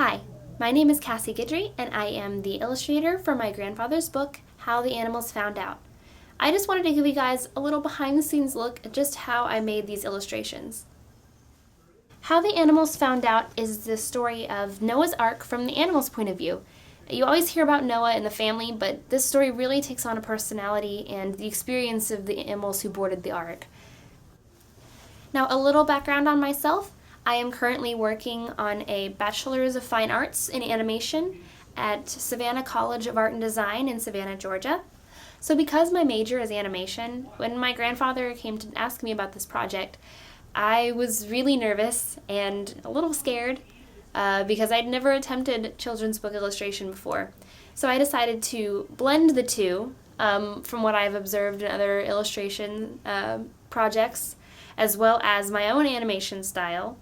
Hi, my name is Cassie Marie, and I am the illustrator for my grandfather's book, How the Animals Found Out. I just wanted to give you guys a little behind-the-scenes look at just how I made these illustrations. How the Animals Found Out is the story of Noah's Ark from the animals' point of view. You always hear about Noah and the family, but this story really takes on a personality and the experience of the animals who boarded the Ark. Now, a little background on myself. I am currently working on a Bachelor's of Fine Arts in Animation at Savannah College of Art and Design in Savannah, Georgia. So because my major is animation, when my grandfather came to ask me about this project, I was really nervous and a little scared because I'd never attempted children's book illustration before. So I decided to blend the two from what I've observed in other illustration projects, as well as my own animation style,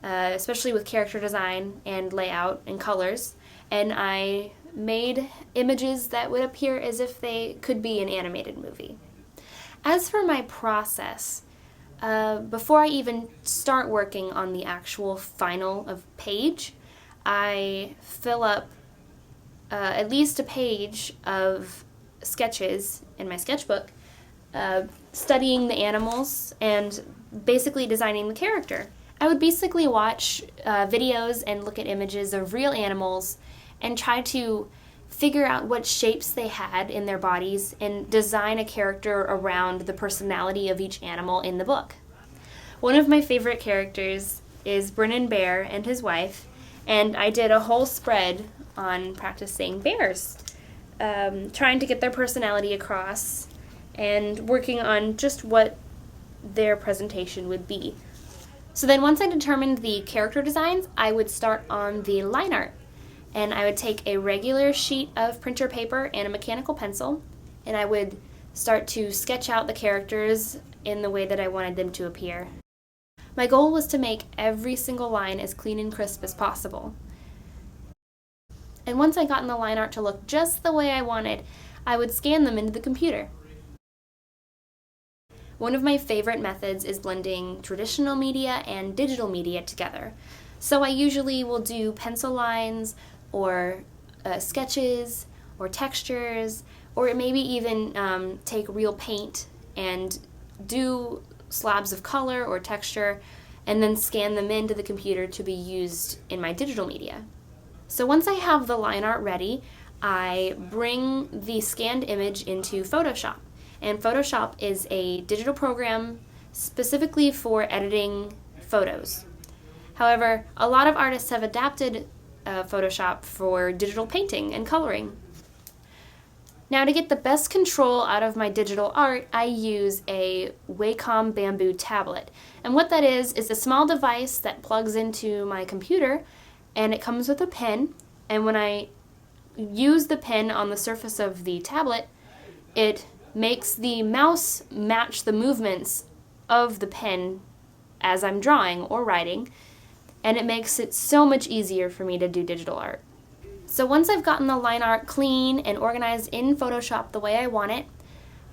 especially with character design and layout and colors, and I made images that would appear as if they could be an animated movie. As for my process, before I even start working on the actual final page, I fill up at least a page of sketches in my sketchbook, studying the animals and basically designing the character. I would basically watch videos and look at images of real animals and try to figure out what shapes they had in their bodies and design a character around the personality of each animal in the book. One of my favorite characters is Brennan Bear and his wife, and I did a whole spread on practicing bears, trying to get their personality across and working on just what their presentation would be. So then once I determined the character designs, I would start on the line art. And I would take a regular sheet of printer paper and a mechanical pencil, and I would start to sketch out the characters in the way that I wanted them to appear. My goal was to make every single line as clean and crisp as possible. And once I got the line art to look just the way I wanted, I would scan them into the computer. One of my favorite methods is blending traditional media and digital media together. So I usually will do pencil lines or sketches or textures, or maybe even take real paint and do slabs of color or texture and then scan them into the computer to be used in my digital media. So once I have the line art ready, I bring the scanned image into Photoshop. And Photoshop is a digital program specifically for editing photos. However, a lot of artists have adapted Photoshop for digital painting and coloring. Now, to get the best control out of my digital art, I use a Wacom bamboo tablet. And what that is a small device that plugs into my computer, and it comes with a pen. And when I use the pen on the surface of the tablet, it makes the mouse match the movements of the pen as I'm drawing or writing, and it makes it so much easier for me to do digital art. So once I've gotten the line art clean and organized in Photoshop the way I want it,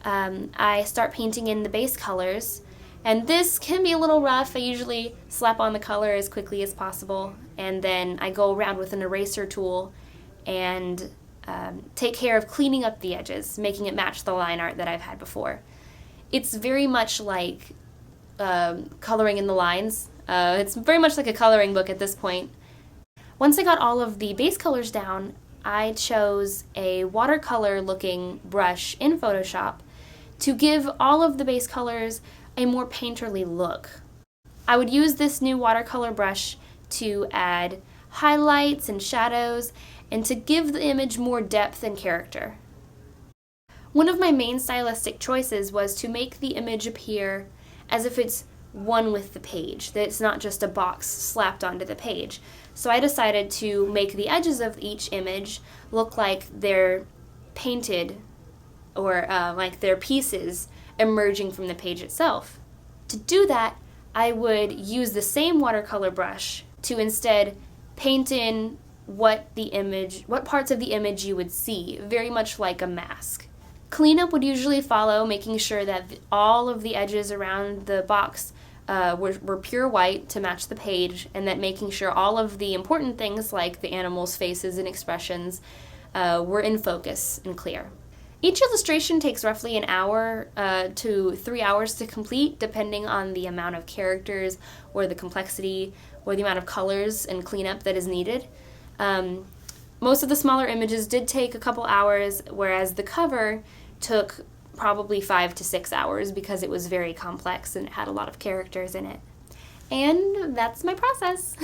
I start painting in the base colors, and this can be a little rough. I usually slap on the color as quickly as possible, and then I go around with an eraser tool and take care of cleaning up the edges, making it match the line art that I've had before. It's very much like coloring in the lines. It's very much like a coloring book at this point. Once I got all of the base colors down, I chose a watercolor looking brush in Photoshop to give all of the base colors a more painterly look. I would use this new watercolor brush to add highlights and shadows and to give the image more depth and character. One of my main stylistic choices was to make the image appear as if it's one with the page, that it's not just a box slapped onto the page. So I decided to make the edges of each image look like they're painted or like they're pieces emerging from the page itself. To do that, I would use the same watercolor brush to instead paint in what parts of the image you would see, very much like a mask. Cleanup would usually follow, making sure that all of the edges around the box were pure white to match the page, and that making sure all of the important things like the animals' faces and expressions were in focus and clear. Each illustration takes roughly an hour to 3 hours to complete, depending on the amount of characters or the complexity or the amount of colors and cleanup that is needed. Most of the smaller images did take a couple hours, whereas the cover took probably 5 to 6 hours because it was very complex and it had a lot of characters in it. And that's my process.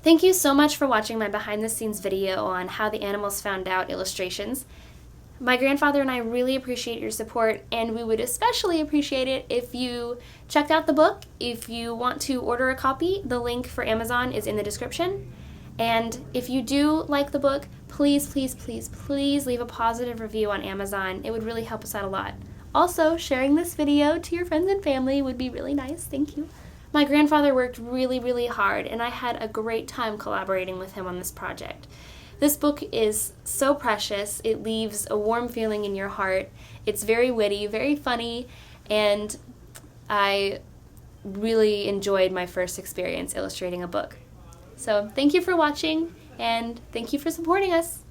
Thank you so much for watching my behind the scenes video on how the animals found out illustrations. My grandfather and I really appreciate your support, and we would especially appreciate it if you checked out the book. If you want to order a copy, the link for Amazon is in the description. And if you do like the book, please, please, please, please leave a positive review on Amazon. It would really help us out a lot. Also, sharing this video to your friends and family would be really nice. Thank you. My grandfather worked really, really hard, and I had a great time collaborating with him on this project. This book is so precious. It leaves a warm feeling in your heart. It's very witty, very funny, and I really enjoyed my first experience illustrating a book. So thank you for watching, and thank you for supporting us.